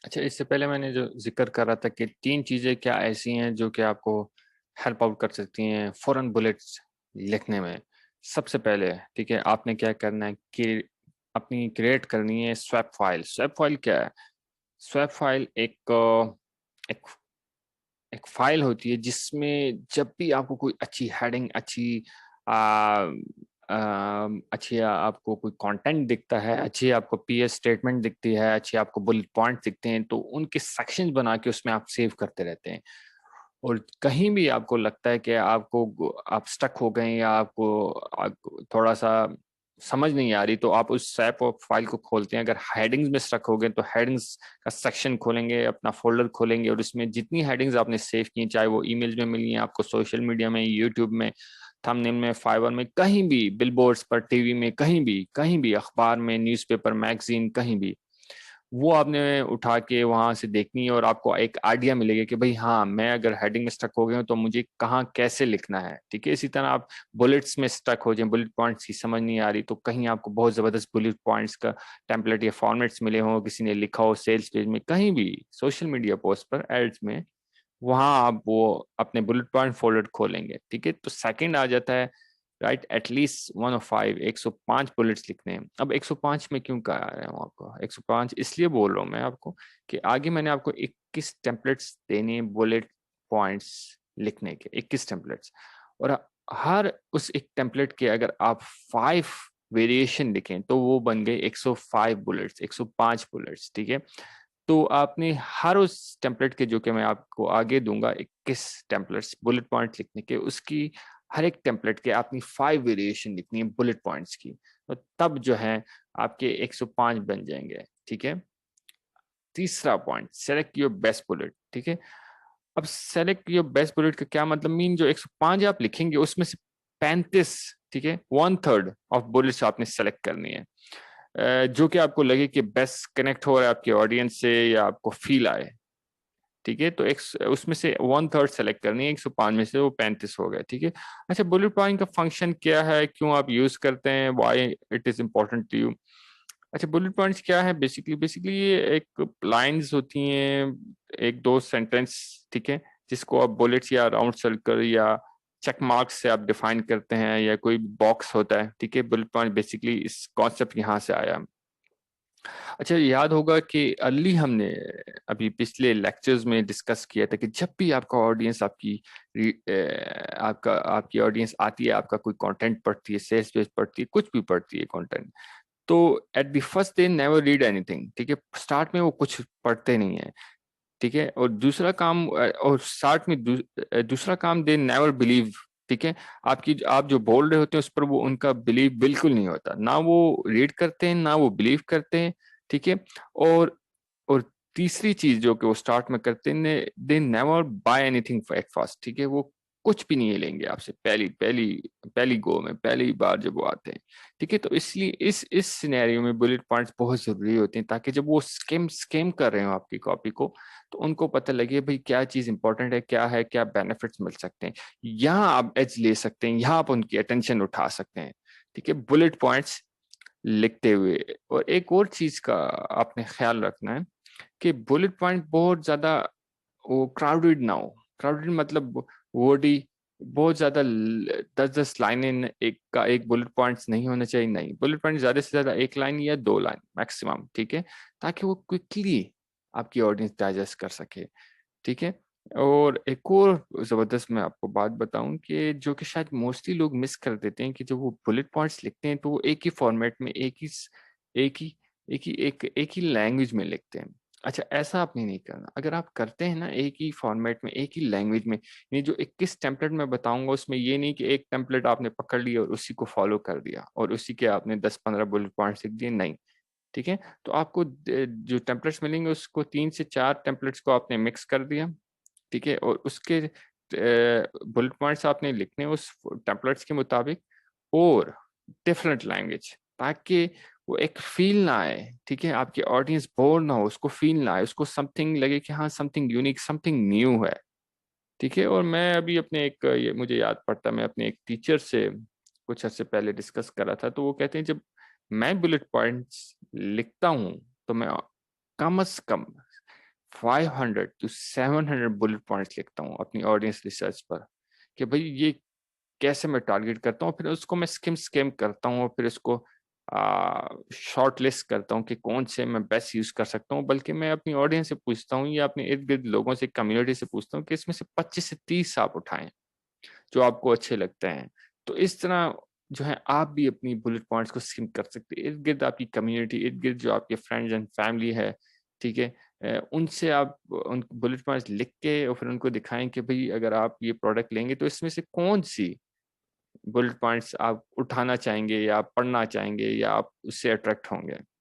अच्छा, इससे पहले मैंने जो जिक्र कर रहा था कि तीन चीजें क्या ऐसी हैं जो कि आपको हेल्प आउट कर सकती हैं फौरन बुलेट्स लिखने में। सबसे पहले, ठीक है, आपने क्या करना है कि अपनी क्रिएट करनी है स्वैप फाइल। स्वैप फाइल क्या है? स्वैप फाइल एक एक फाइल होती है जिसमें जब भी आपको कोई अच्छी हेडिंग, आ, अच्छी आपको कोई कंटेंट दिखता है, अच्छी आपको पीएस स्टेटमेंट दिखती है, अच्छी आपको बुलेट पॉइंट दिखते हैं, तो उनके सेक्शन बना के उसमें आप सेव करते रहते हैं। और कहीं भी आपको लगता है कि आप स्टक हो गए या आपको थोड़ा सा समझ नहीं आ रही, तो आप उस स्वैप और फाइल को खोलते हैं। अगर हेडिंग्स में स्टक हो गए तो हेडिंग्स का सेक्शन खोलेंगे, अपना फोल्डर खोलेंगे, और उसमें जितनी हेडिंग्स आपने सेव की, चाहे वो ईमेल्स में मिली हैं आपको, सोशल मीडिया में, यूट्यूब में, थंबनेल में, फाइवर में, कहीं भी, बिलबोर्ड्स पर, टीवी में, कहीं भी अखबार में, न्यूज़पेपर, मैगजीन, कहीं भी, वो आपने उठा के वहां से देखनी है और आपको एक आइडिया मिलेगा कि भाई हाँ, मैं अगर हेडिंग में स्टक हो गया हूँ तो मुझे कहाँ कैसे लिखना है। ठीक है, इसी तरह आप बुलेट्स में स्टक हो जाए, बुलेट पॉइंट्स की समझ नहीं आ रही, तो कहीं आपको बहुत जबरदस्त बुलेट पॉइंट्स का टेम्पलेट या फॉर्मेट्स मिले हों, किसी ने लिखा हो सेल्स पेज में, कहीं भी, सोशल मीडिया पोस्ट पर, एड्स में, वहां आप वो अपने बुलेट पॉइंट फोल्डर खोलेंगे। ठीक है, तो सेकंड आ जाता है, राइट, एटलीस्ट 105, 105 बुलेट्स लिखने हैं। अब 105 में क्यों कहा रहा हूँ आपको? 105 इसलिए बोल रहा हूँ मैं आपको कि आगे मैंने आपको 21 टेम्पलेट्स देने हैं बुलेट पॉइंट्स लिखने के, 21 टेम्पलेट्स। और हर उस एक टेम्पलेट के अगर आप 5 वेरिएशन लिखें तो वो बन गए 105 बुलेट्स, 105 बुलेट्स। ठीक है, तो आपने हर उस टेम्पलेट के, जो कि मैं आपको आगे दूंगा, 21 टेम्पलेट्स बुलेट पॉइंट लिखने के, उसकी हर एक टेम्पलेट के आपने 5 वेरिएशन लिखनी है बुलेट पॉइंट्स की, तो तब जो है आपके 105 बन जाएंगे। ठीक है, तीसरा point, select your best bullet. ठीक है, अब सेलेक्ट योर बेस्ट बुलेट का क्या मतलब? मीन जो 105 आप लिखेंगे उसमें से 35, ठीक है, 1/3 ऑफ बुलेट्स आपने सेलेक्ट करनी है, जो कि आपको लगे कि बेस्ट कनेक्ट हो रहा है आपके ऑडियंस से या आपको फील आए। ठीक है, तो एक उसमें से 1/3 सेलेक्ट करनी है, 105 में से वो 35 हो गए। ठीक है, अच्छा, बुलेट पॉइंट का फंक्शन क्या है, क्यों आप यूज करते हैं, why it is important to you? अच्छा, बुलेट पॉइंट्स क्या है? बेसिकली बेसिकली ये एक लाइंस होती हैं, एक दो सेंटेंस, ठीक है, जिसको आप बुलेट्स या राउंड सर्कल या चेक मार्क्स से आप डिफाइन करते हैं, या कोई बॉक्स होता है। ठीक है, बुलेट पॉइंट बेसिकली इस कॉन्सेप्ट यहाँ से आया। अच्छा, याद होगा कि अर्ली हमने अभी पिछले लेक्चर्स में डिस्कस किया था कि जब भी आपका ऑडियंस आपकी ऑडियंस आती है, आपका कोई कंटेंट पढ़ती है, सेल्स पेज पढ़ती है, कुछ भी पढ़ती है कंटेंट, तो at the first they never read anything. ठीक है, स्टार्ट में वो कुछ पढ़ते नहीं है। ठीक है, और दूसरा काम, और स्टार्ट में दूसरा काम, दे नेवर बिलीव। ठीक है, आप जो बोल रहे होते हैं उस पर वो उनका बिलीव बिल्कुल नहीं होता, ना वो रीड करते हैं ना वो बिलीव करते हैं। ठीक है, और और तीसरी चीज जो कि वो स्टार्ट में करते हैं, they never buy anything at first. ठीक है, वो कुछ भी नहीं लेंगे आपसे पहली पहली पहली गो में, पहली बार जब वो आते हैं। ठीक है, तो इसलिए इस सिनेरियो में बुलेट पॉइंट्स बहुत जरूरी होते हैं, ताकि जब वो स्केम स्केम कर रहे हो आपकी कॉपी को, तो उनको पता लगे भाई क्या चीज इंपॉर्टेंट है, क्या बेनिफिट्स मिल सकते हैं, यहाँ आप एज ले सकते हैं, यहाँ आप उनकी अटेंशन उठा सकते हैं। ठीक है, बुलेट पॉइंट्स लिखते हुए। और एक और चीज का आपने ख्याल रखना है कि बुलेट पॉइंट बहुत ज्यादा वो क्राउडेड ना हो। क्राउडेड मतलब वर्ड ही बहुत ज्यादा, 10-10 लाइनें एक का एक बुलेट पॉइंट्स नहीं होना चाहिए। नहीं, बुलेट पॉइंट ज्यादा से ज्यादा एक लाइन या दो लाइन मैक्सिमम। ठीक है, ताकि वो क्विकली आपकी ऑडियंस डाइजेस्ट कर सके। ठीक है, और एक और जबरदस्त मैं आपको बात बताऊं कि जो कि शायद मोस्टली लोग मिस कर देते हैं, कि जब वो बुलेट पॉइंट्स लिखते हैं तो वो एक ही फॉर्मेट में, एक ही एक ही लैंग्वेज में लिखते हैं। अच्छा, ऐसा आपने नहीं करना। अगर आप करते हैं ना एक ही फॉर्मेट में, एक ही लैंग्वेज में, ये जो 21 टेम्पलेट मैं बताऊंगा उसमें ये नहीं कि एक टेम्पलेट आपने पकड़ लिया और उसी को फॉलो कर दिया और उसी के आपने 10-15 बुलेट पॉइंट्स लिख दिए, नहीं। ठीक है, तो आपको जो टेम्पलेट्स मिलेंगे उसको 3 से 4 टेम्पलेट्स को आपने मिक्स कर दिया। ठीक है, और उसके बुलेट पॉइंट्स आपने लिखने उस टेम्पलेट्स के मुताबिक, और डिफरेंट लैंग्वेज, ताकि वो एक फील ना आए। ठीक है, आपकी ऑडियंस बोर ना हो, उसको फील ना आए, उसको समथिंग लगे कि हाँ, समथिंग यूनिक, समथिंग न्यू है। ठीक है, और मैं अभी अपने एक ये मुझे याद पड़ता, मैं अपने एक टीचर से कुछ अर्से पहले डिस्कस कर रहा था, तो वो कहते हैं जब मैं बुलेट पॉइंट्स लिखता हूँ तो मैं कम से कम 500 to 700 बुलेट पॉइंट्स लिखता हूँ अपनी ऑडियंस रिसर्च पर कि भाई ये कैसे मैं टारगेट करता हूँ, फिर उसको मैं स्किम स्किम करता हूँ और फिर इसको शॉर्ट लिस्ट करता हूँ कि कौन से मैं बेस्ट यूज कर सकता हूँ। बल्कि मैं अपनी ऑडियंस से पूछता हूँ या अपने इर्द गिर्द लोगों से, कम्युनिटी से पूछता हूँ कि इसमें से 25 से 30 आप उठाएं जो आपको अच्छे लगते हैं। तो इस तरह जो है आप भी अपनी बुलेट पॉइंट्स को स्किम कर सकते हैं। इर्द गिर्द आपकी कम्युनिटी, इर्द गिर्द जो आपके फ्रेंड्स एंड फैमिली है, ठीक है, उनसे आप उन बुलेट पॉइंट्स लिख के और फिर उनको दिखाएं कि भाई अगर आप ये प्रोडक्ट लेंगे तो इसमें से कौन सी बुलेट पॉइंट्स आप उठाना चाहेंगे या आप पढ़ना चाहेंगे या आप उससे अट्रैक्ट होंगे।